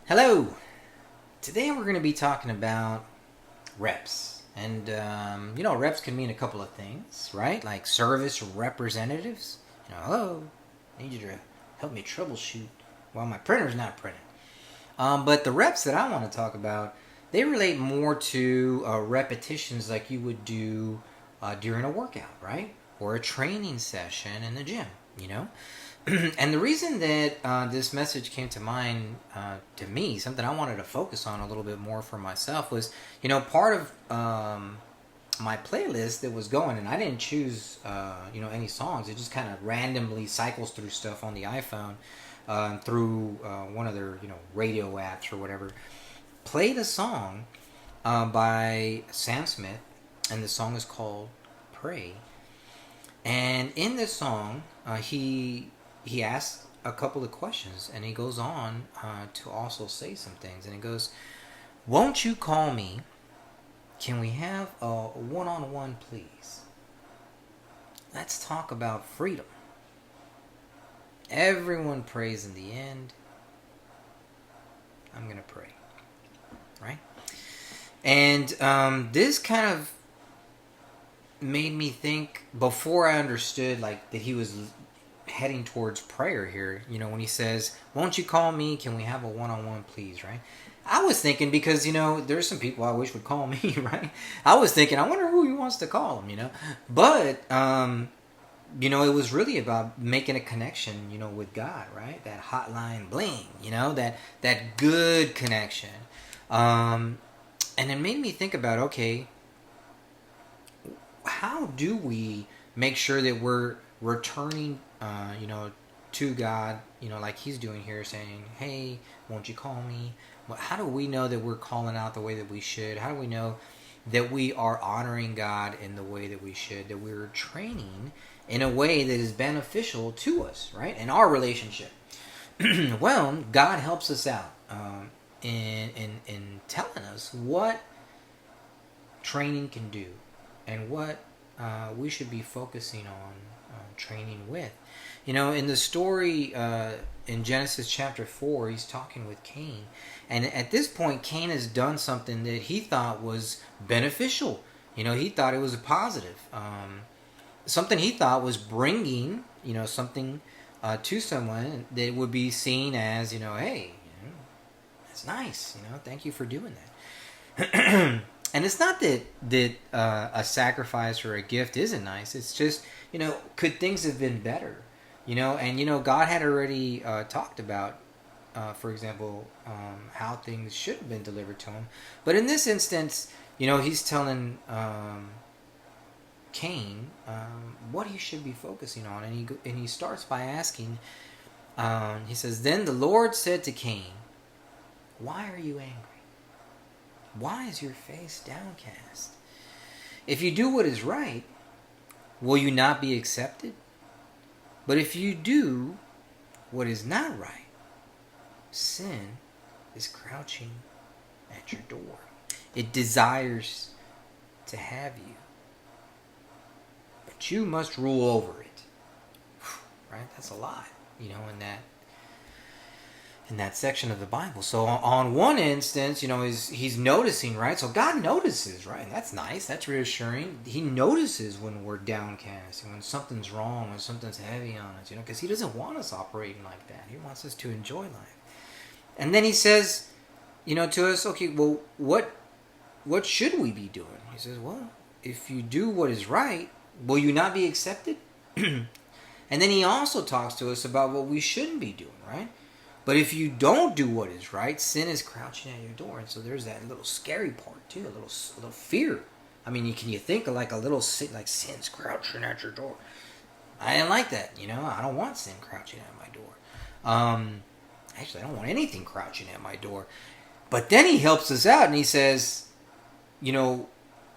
Hello! Today we're going to be talking about reps. And, reps can mean a couple of things, right? Like service representatives. Hello, I need you to help me troubleshoot while my printer's not printing. But the reps that I want to talk about, they relate more to repetitions like you would do during a workout, right? Or a training session in the gym, And the reason that this message came to mind to me, something I wanted to focus on a little bit more for myself was, part of my playlist that was going, and I didn't choose, any songs. It just kind of randomly cycles through stuff on the iPhone through one of their, radio apps or whatever. Played a song by Sam Smith, and the song is called "Pray." And in this song, he asks a couple of questions, and he goes on to also say some things. And he goes, "Won't you call me? Can we have a one-on-one, please? Let's talk about freedom. Everyone prays in the end. I'm going to pray." Right? And this kind of made me think, before I understood that he was heading towards prayer here, when he says, "Won't you call me? Can we have a one-on-one, please?" Right? I was thinking, because, there's some people I wish would call me, right? I was thinking, I wonder who he wants to call him, But, it was really about making a connection, with God, right? That hotline bling, that good connection. And it made me think about, okay, how do we make sure that we're returning, to God, like he's doing here, saying, "Hey, won't you call me?" Well, how do we know that we're calling out the way that we should? How do we know that we are honoring God in the way that we should? That we're training in a way that is beneficial to us, right? In our relationship. Well, God helps us out in telling us what training can do and what we should be focusing on training with. In the story in Genesis chapter 4, he's talking with Cain. And at this point, Cain has done something that he thought was beneficial. He thought it was a positive. Something he thought was bringing, something to someone that would be seen as, hey, that's nice. Thank you for doing that. And it's not that a sacrifice or a gift isn't nice. It's just, could things have been better? And, God had already talked about, for example, how things should have been delivered to him. But in this instance, he's telling Cain what he should be focusing on. And he starts by asking, he says, "Then the Lord said to Cain, 'Why are you angry? Why is your face downcast? If you do what is right, will you not be accepted? But if you do what is not right, sin is crouching at your door. It desires to have you, but you must rule over it.'" Right? That's a lot, in that section of the Bible. So on one instance, he's noticing, right? So God notices, right? And that's nice. That's reassuring. He notices when we're downcast and when something's wrong, when something's heavy on us, because he doesn't want us operating like that. He wants us to enjoy life. And then he says, to us, okay, well, what should we be doing? He says, well, if you do what is right, will you not be accepted? And then he also talks to us about what we shouldn't be doing, right? But if you don't do what is right, sin is crouching at your door. And so there's that little scary part too, a little fear. I mean, can you think of a little sin, like sin's crouching at your door? I didn't like that, I don't want sin crouching at my door. Actually, I don't want anything crouching at my door. But then he helps us out and he says, I'm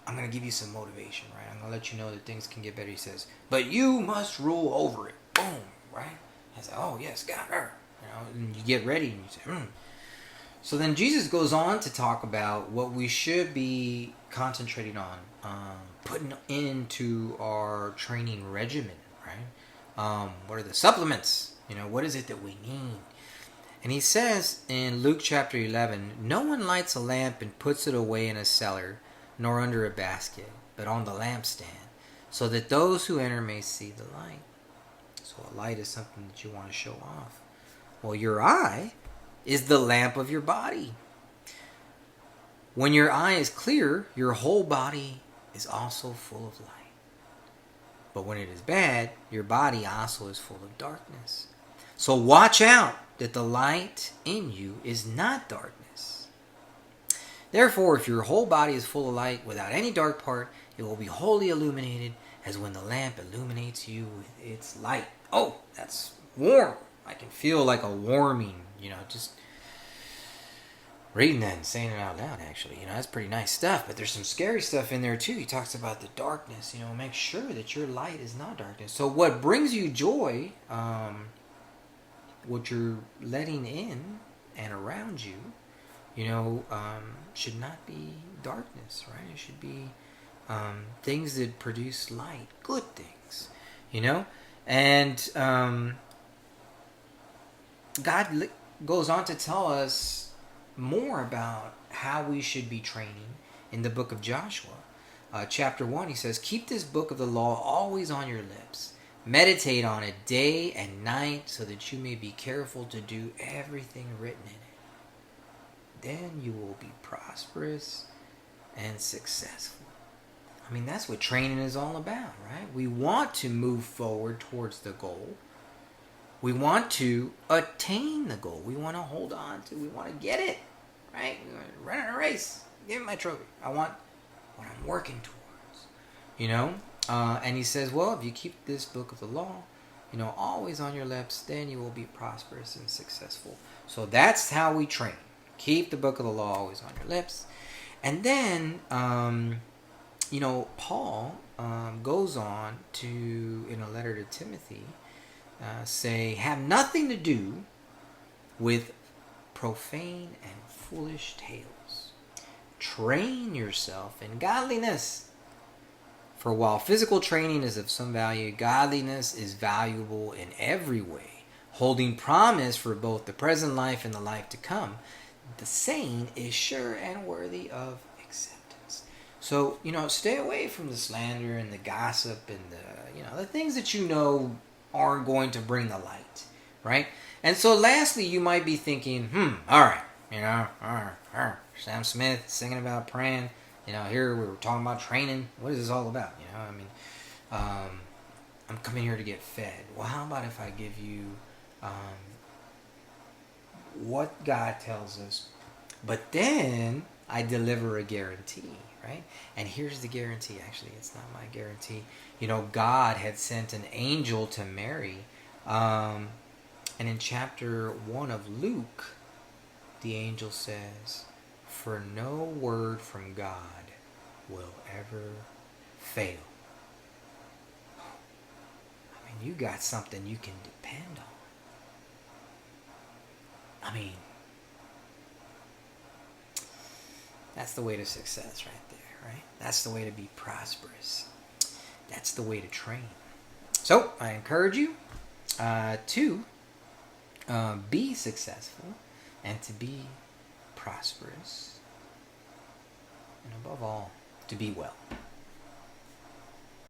going to give you some motivation, right? I'm going to let you know that things can get better. He says, but you must rule over it. Boom, right? I say, oh, yes, God, and you get ready and you say, So then Jesus goes on to talk about what we should be concentrating on, putting into our training regimen, right? What are the supplements? What is it that we need? And he says in Luke chapter 11, no one lights a lamp and puts it away in a cellar, nor under a basket, but on the lampstand, so that those who enter may see the light. So a light is something that you want to show off. Well, your eye is the lamp of your body. When your eye is clear, your whole body is also full of light. But when it is bad, your body also is full of darkness. So watch out that the light in you is not darkness. Therefore, if your whole body is full of light without any dark part, it will be wholly illuminated as when the lamp illuminates you with its light. Oh, that's warm. I can feel like a warming, just reading that and saying it out loud, actually. That's pretty nice stuff, but there's some scary stuff in there too. He talks about the darkness, make sure that your light is not darkness. So what brings you joy, what you're letting in and around you, should not be darkness, right? It should be things that produce light, good things, and God goes on to tell us more about how we should be training in the book of Joshua. Chapter 1, he says, keep this book of the law always on your lips. Meditate on it day and night so that you may be careful to do everything written in it. Then you will be prosperous and successful. I mean, that's what training is all about, right? We want to move forward towards the goal. We want to attain the goal. We want to hold on to. We want to get it, right? We want to run a race. Give me my trophy. I want what I'm working towards, And he says, well, if you keep this book of the law, always on your lips, then you will be prosperous and successful. So that's how we train. Keep the book of the law always on your lips. And then, Paul goes on to, in a letter to Timothy, say, have nothing to do with profane and foolish tales. Train yourself in godliness. For while physical training is of some value, godliness is valuable in every way, holding promise for both the present life and the life to come. The saying is sure and worthy of acceptance. So, stay away from the slander and the gossip and the things that aren't going to bring the light, right? And so lastly, you might be thinking, all right, Sam Smith singing about praying, here we were talking about training. What is this all about? I'm coming here to get fed. Well, how about if I give you what God tells us, but then I deliver a guarantee, right? And here's the guarantee. Actually, it's not my guarantee. God had sent an angel to Mary. And in chapter 1 of Luke, the angel says, for no word from God will ever fail. I mean, you got something you can depend on. I mean, that's the way to success right there, right? That's the way to be prosperous. That's the way to train. So, I encourage you to be successful and to be prosperous. And above all, to be well.